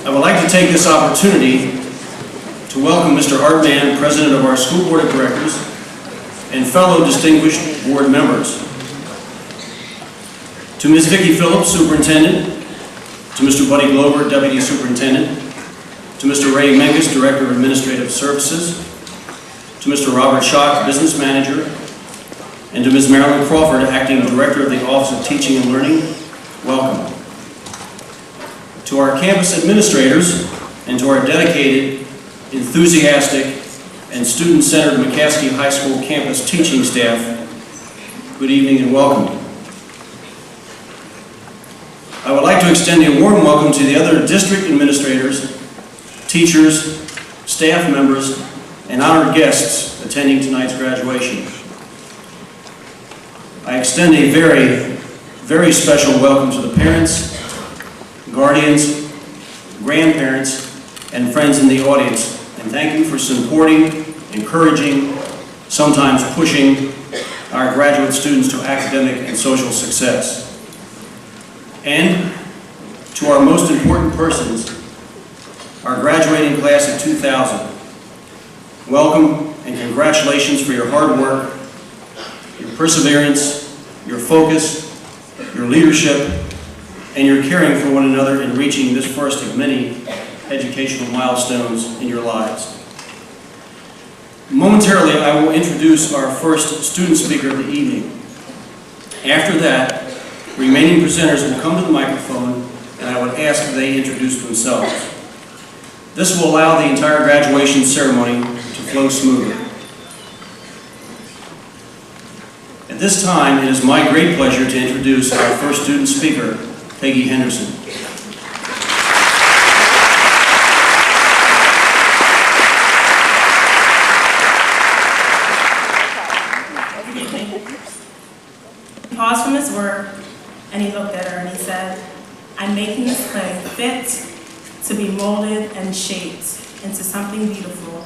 I would like to take this opportunity to welcome Mr. Art Mann, President of our School Board of Directors, and fellow distinguished board members. To Ms. Vicki Phillips, Superintendent, to Mr. Buddy Glover, Deputy Superintendent, to Mr. Ray Menges, Director of Administrative Services, to Mr. Robert Schock, Business Manager, and to Ms. Marilyn Crawford, Acting Director of the Office of Teaching and Learning, welcome. To our campus administrators and to our dedicated, enthusiastic, and student-centered McCaskey High School campus teaching staff, good evening and welcome. I would like to extend a warm welcome to the other district administrators, teachers, staff members, and honored guests attending tonight's graduation. I extend a very special welcome to the parents, guardians, grandparents, and friends in the audience, and thank you for supporting, encouraging, sometimes pushing our graduate students to academic and social success. And to our most important persons, our graduating class of 2000, welcome and congratulations for your hard work, your perseverance, your focus, your leadership, and your caring for one another in reaching this first of many educational milestones in your lives. Momentarily, I will introduce our first student speaker of the evening. After that, remaining presenters will come to the microphone, and I would ask that they introduce themselves. This will allow the entire graduation ceremony to flow smoothly. At this time, it is my great pleasure to introduce our first student speaker, Peggy Henderson. He paused from his work, and he looked at her and he said, "I'm making this clay fit to be molded and shaped into something beautiful,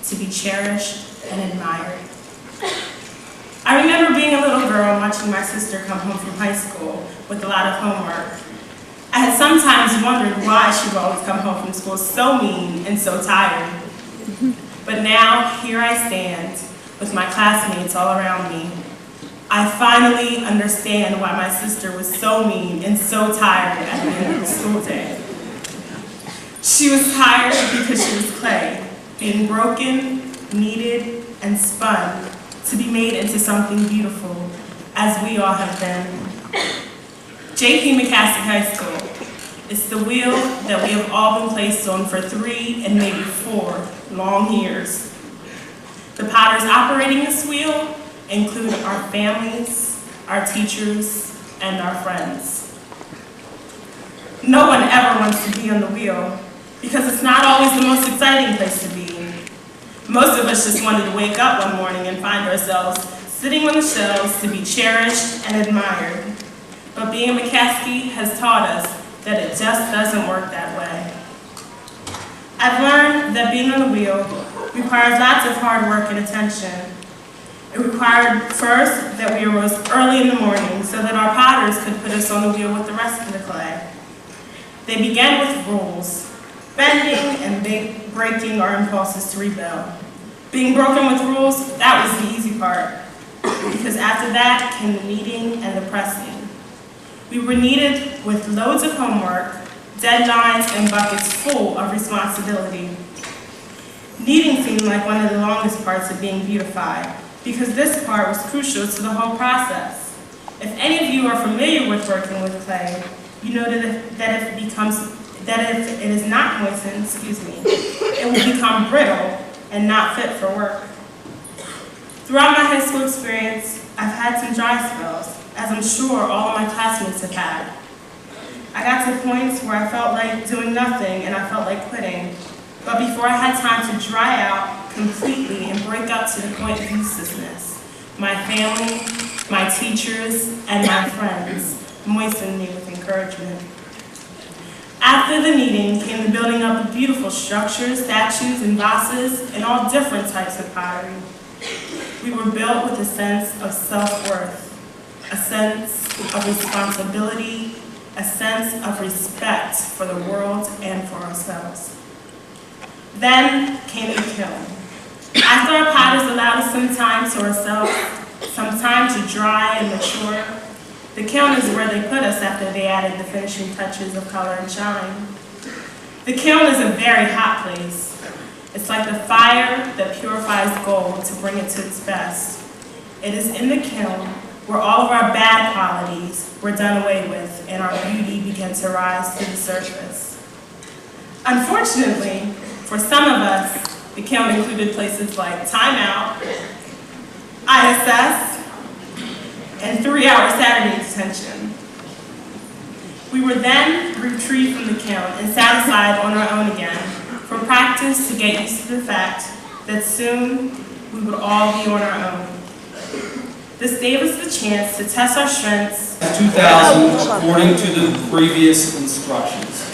to be cherished and admired." I remember being a little girl watching my sister come home from high school with a lot of homework. I had sometimes wondered why she would always come home from school so mean and so tired. But now, here I stand with my classmates all around me. I finally understand why my sister was so mean and so tired at the end of the school day. She was tired because she was clay, being broken, kneaded, and spun to be made into something beautiful, as we all have been. J.P. McCaskey High School is the wheel that we have all been placed on for 3 and maybe 4 long years. The potters operating this wheel include our families, our teachers, and our friends. No one ever wants to be on the wheel because it's not always the most exciting place to be. Most of us just wanted to wake up one morning and find ourselves sitting on the shelves to be cherished and admired. But being a McCaskey has taught us that it just doesn't work that way. I've learned that being on the wheel requires lots of hard work and attention. It required first that we arose early in the morning so that our potters could put us on the wheel with the rest of the clay. They began with rules, bending and breaking our impulses to rebel. Being broken with rules, that was the easy part, because after that came the kneading and the pressing. We were kneaded with loads of homework, deadlines, and buckets full of responsibility. Kneading seemed like one of the longest parts of being beautified, because this part was crucial to the whole process. If any of you are familiar with working with clay, you know that if it is not moistened, it will become brittle and not fit for work. Throughout my high school experience, I've had some dry spells, as I'm sure all of my classmates have had. I got to points where I felt like doing nothing and I felt like quitting. But before I had time to dry out completely and break up to the point of uselessness, my family, my teachers, and my friends moistened me with encouragement. After the kneading came the building up of beautiful structures, statues, and vases, and all different types of pottery. We were built with a sense of self-worth, a sense of responsibility, a sense of respect for the world and for ourselves. Then came the kiln. After our potters allowed us some time to ourselves, some time to dry and mature, the kiln is where they put us after they added the finishing touches of color and shine. The kiln is a very hot place. It's like the fire that purifies gold to bring it to its best. It is in the kiln where all of our bad qualities were done away with and our beauty began to rise to the surface. Unfortunately, for some of us, the kiln included places like timeout, ISS, and 3-hour Saturday detention. We were then retrieved from the kiln and sat aside on our own again for practice to get used to the fact that soon we would all be on our own. This gave us the chance to test our strengths. 2000 according to the previous instructions.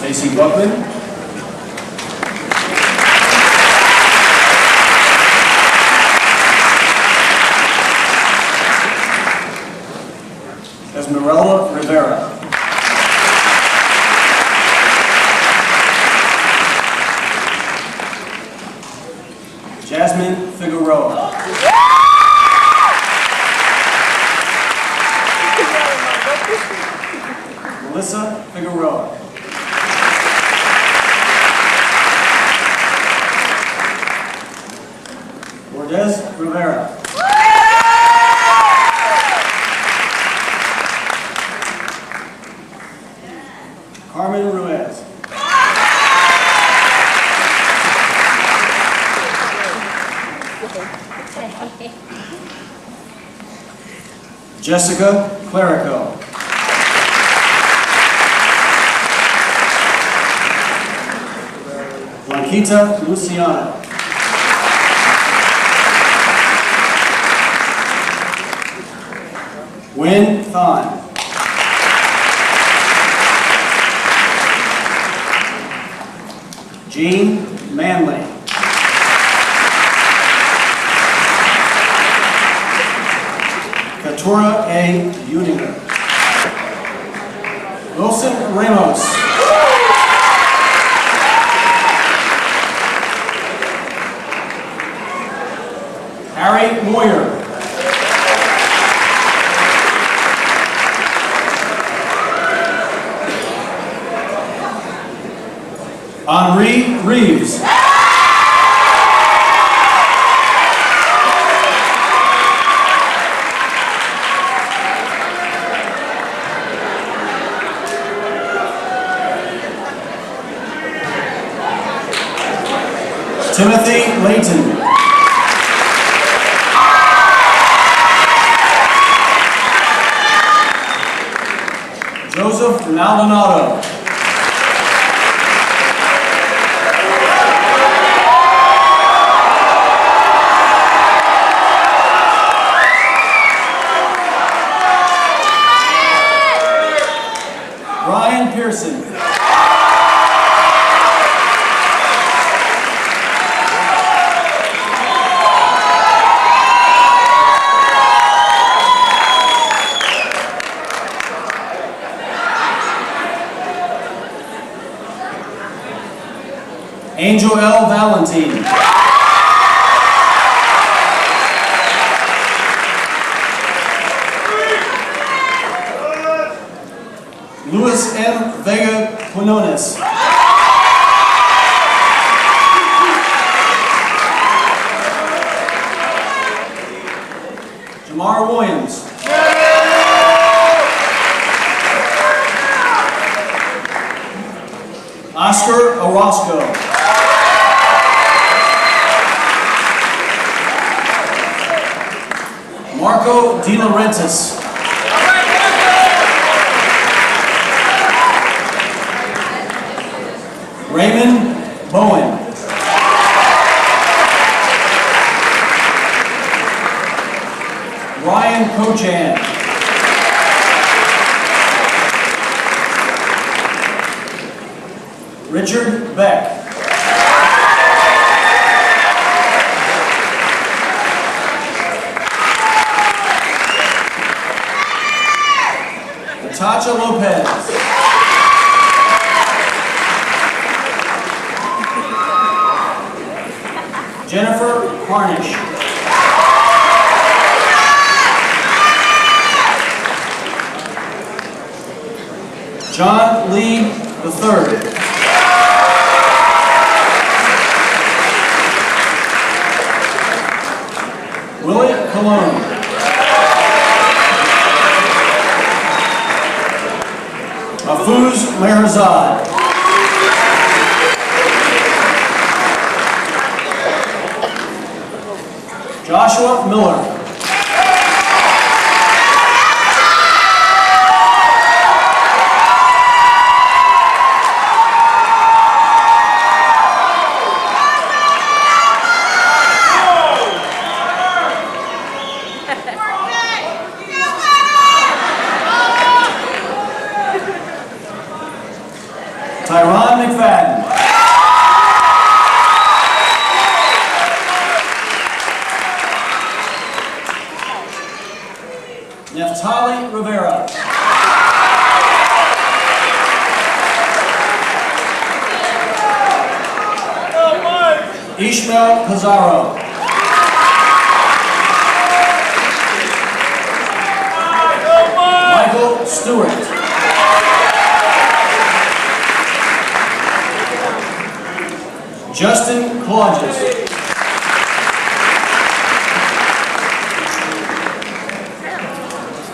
Stacy Buckman. Esmeralda Rivera. Jasmine Figueroa. Melissa Figueroa. Lourdes Rivera. Carmen Ruiz. Jessica Clerico. Blanquita Luciana. Wynn Thon. Jean Manley. Katura A. Uniger. Wilson Ramos. Harry Moyer. Henri Reeves. Timothy Layton. Joseph Maldonado. Brian Pearson. Angel L. Valentine. Luis M. Vega Quinones. Jamar Williams. Oscar Orozco. De Laurentiis. Raymond Bowen. Ryan Kochan. Richard Beck. Natasha Lopez. Jennifer Harnish. John Lee III. Willie Cologne. Mahfouz Meherzad. Joshua Miller. Tyron McFadden. Neftali Rivera. Ishmael Pizarro. Michael Stewart. Justin Clauges.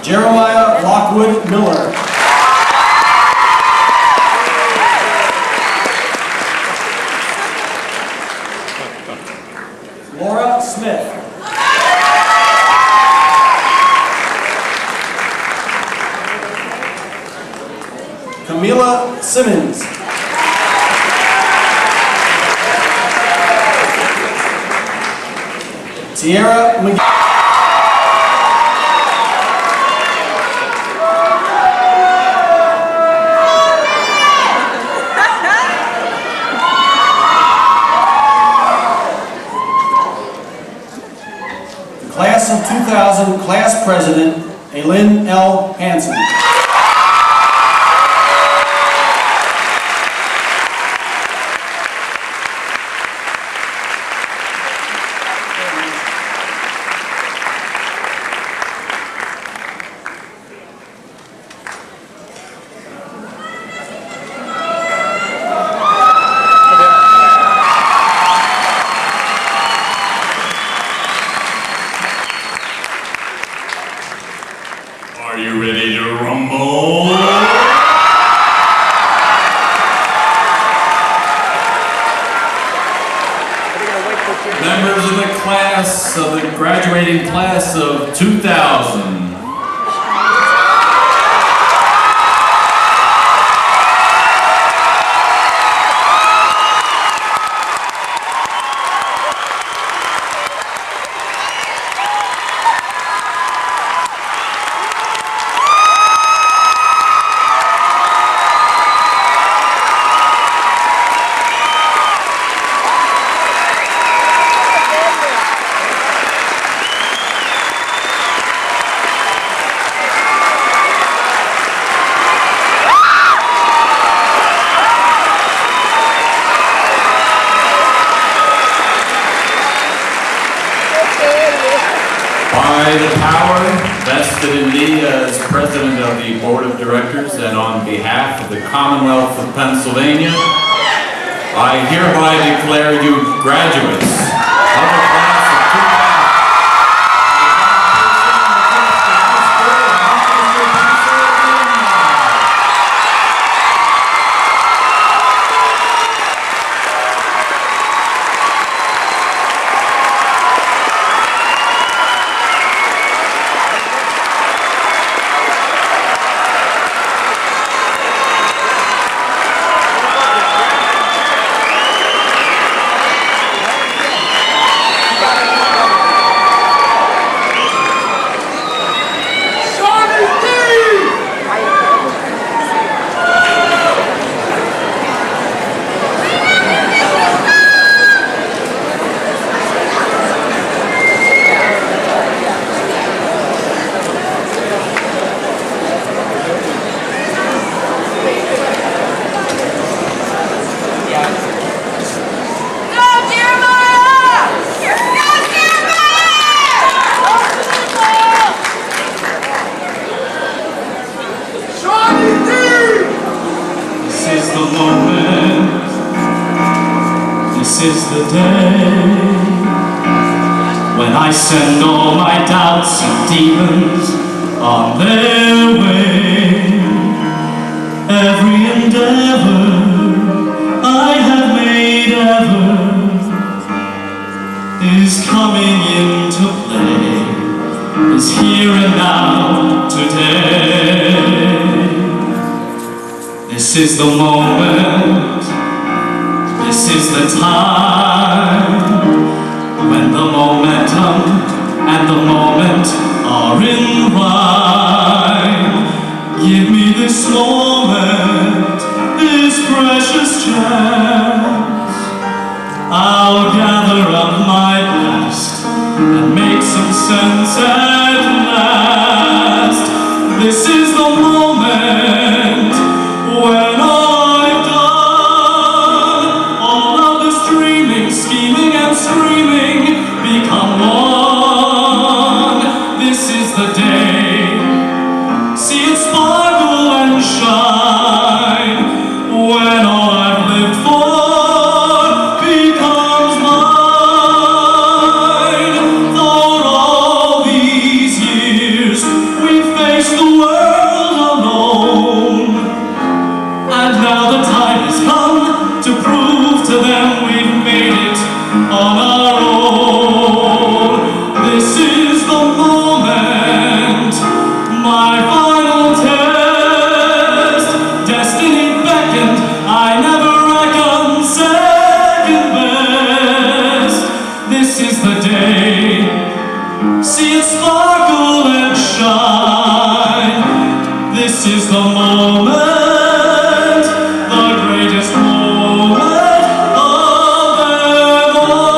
Jeremiah Lockwood Miller. Laura Smith. Camila Simmons. Sierra McGee. The Class of 2000 Class President, Aylin L. Hansen. Are you ready to rumble? Members of the class, of the graduating class of 2000. By the power vested in me as President of the Board of Directors and on behalf of the Commonwealth of Pennsylvania, I hereby declare you graduates of the class of 2000. This is the day when I send all my doubts and demons on their way. Every endeavor I have made ever is coming into play, is here and now today. This is the moment, this is the time, when the momentum and the moment are in rhyme. Give me this moment, this precious chance. I'll gather up my past and make some sense at last. This is the moment when I've done all of this dreaming, scheming and screaming become one. This is the day, see it sparkle and shine, when all I've lived for becomes mine. For all these years we faced the world alone, and now the time has come to prove to them we've made it on our own. This is the moment, my final test. Destiny beckoned, I never reckoned second best. This is the day, see it sparkle and shine. This is the moment, the greatest moment of them all.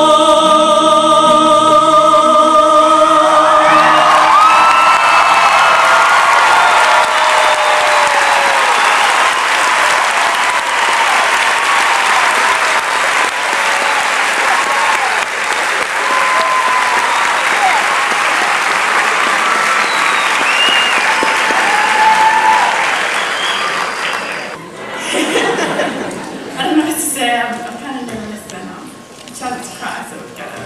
I don't know what to say. I'm kind of nervous, and I'm trying to cry, so we gotta.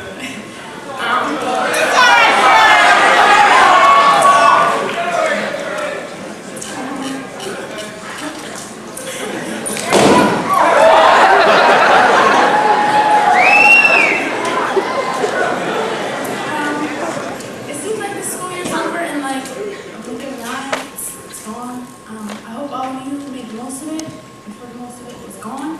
It seems like the school year's over, and like a blink of an eye, it's gone. I hope all of you made the most of it, before the most of it was gone.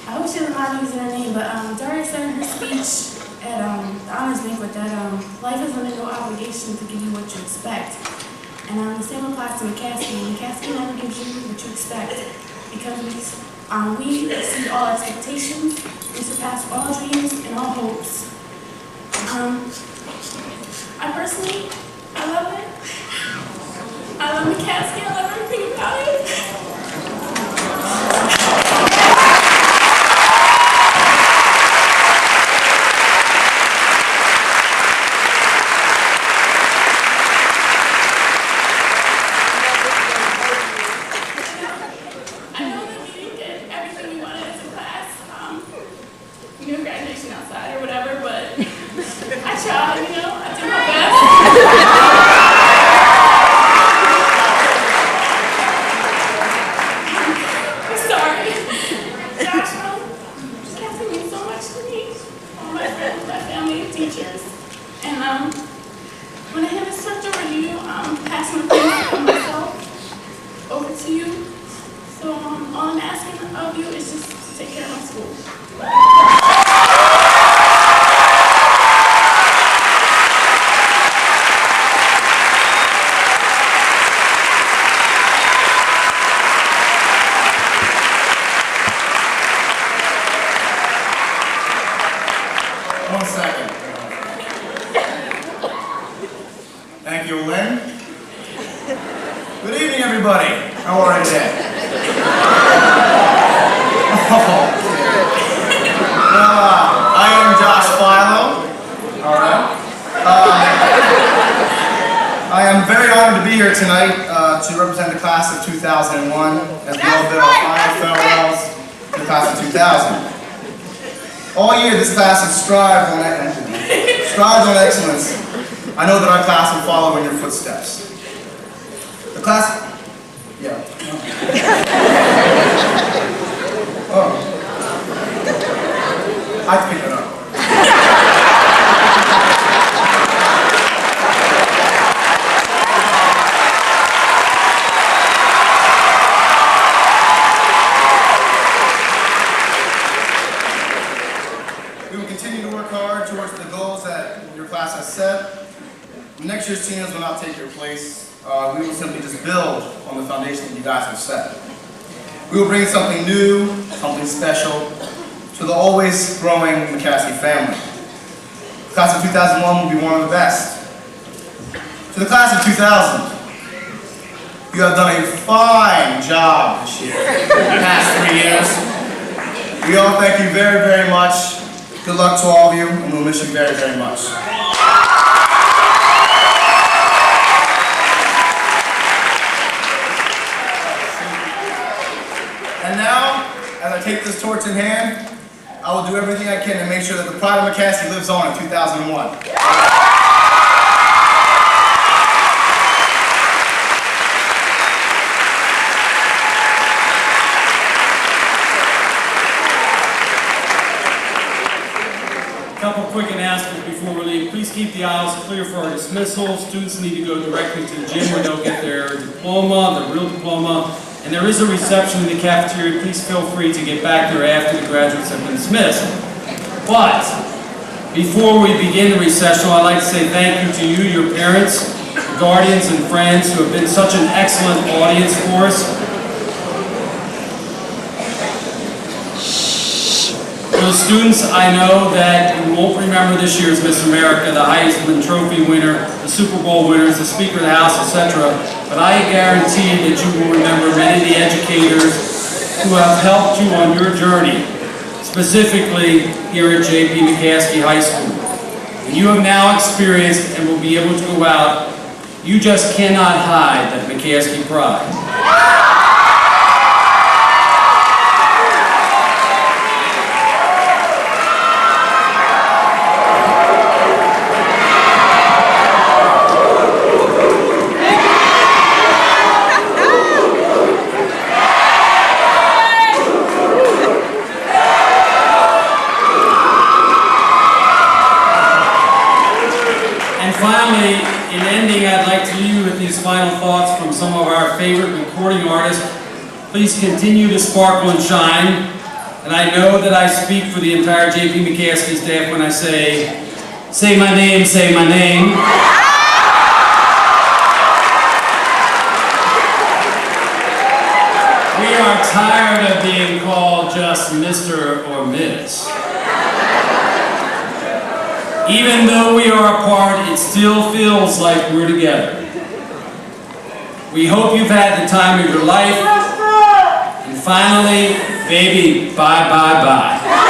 I hope she doesn't mind me using her name, but Daria said in her speech at the honors banquet that life is under no obligation to give you what you expect. And the same applies to McCaskey. McCaskey never gives you what you expect, because we exceed all expectations, we surpass all dreams and all hopes. I personally, I love it. I love McCaskey, I love everything about it. I know that we didn't get everything we wanted as a class, graduation outside or whatever, but I tried, I did my best. I'm sorry. Josh, Cassie means so much to me, all my friends, my family, and teachers. And when I hand this torch over to you, I'm passing the things of myself over to you. So all I'm asking of you is just to take care of my school. One second. Thank you, Lynn. Good evening, everybody. How are you today? I am Josh Philo. All right. I am very honored to be here tonight to represent the class of 2001 as we all bid our final farewells to the the class of 2000. All year, this class has strived on excellence. I know that our class will follow in your footsteps. The class, yeah. Oh. I pick it up. We will continue to work hard towards the goals that your class has set. Next year's seniors will not take your place. We will simply just build on the foundation that you guys have set. We will bring something new, something special to the always growing McCaskey family. The class of 2001 will be one of the best. To the class of 2000, you have done a fine job this year, the past 3 years. We all thank you very, very much. Good luck to all of you, and we'll miss you very, very much. And now, as I take this torch in hand, I will do everything I can to make sure that the pride of McCaskey lives on in 2001. A couple quick announcements before we leave. Please keep the aisles clear for our dismissal. Students need to go directly to the gym where they'll get their diploma, their real diploma. And there is a reception in the cafeteria. Please feel free to get back there after the graduates have been dismissed. But before we begin the recessional, I'd like to say thank you to you, your parents, guardians, and friends who have been such an excellent audience for us. For the students, I know that you won't remember this year's Miss America, the Heisman Trophy winner, the Super Bowl winners, the Speaker of the House, etc. But I guarantee that you will remember many of the educators who have helped you on your journey, specifically here at J.P. McCaskey High School. And you have now experienced and will be able to go out. You just cannot hide that McCaskey pride. Finally, in ending, I'd like to leave you with these final thoughts from some of our favorite recording artists. Please continue to sparkle and shine. And I know that I speak for the entire J.P. McCaskey staff when I say my name, say my name. We are tired of being called just Mr. or Miss. Even though we are apart, it still feels like we're together. We hope you've had the time of your life. And finally, baby, bye, bye, bye.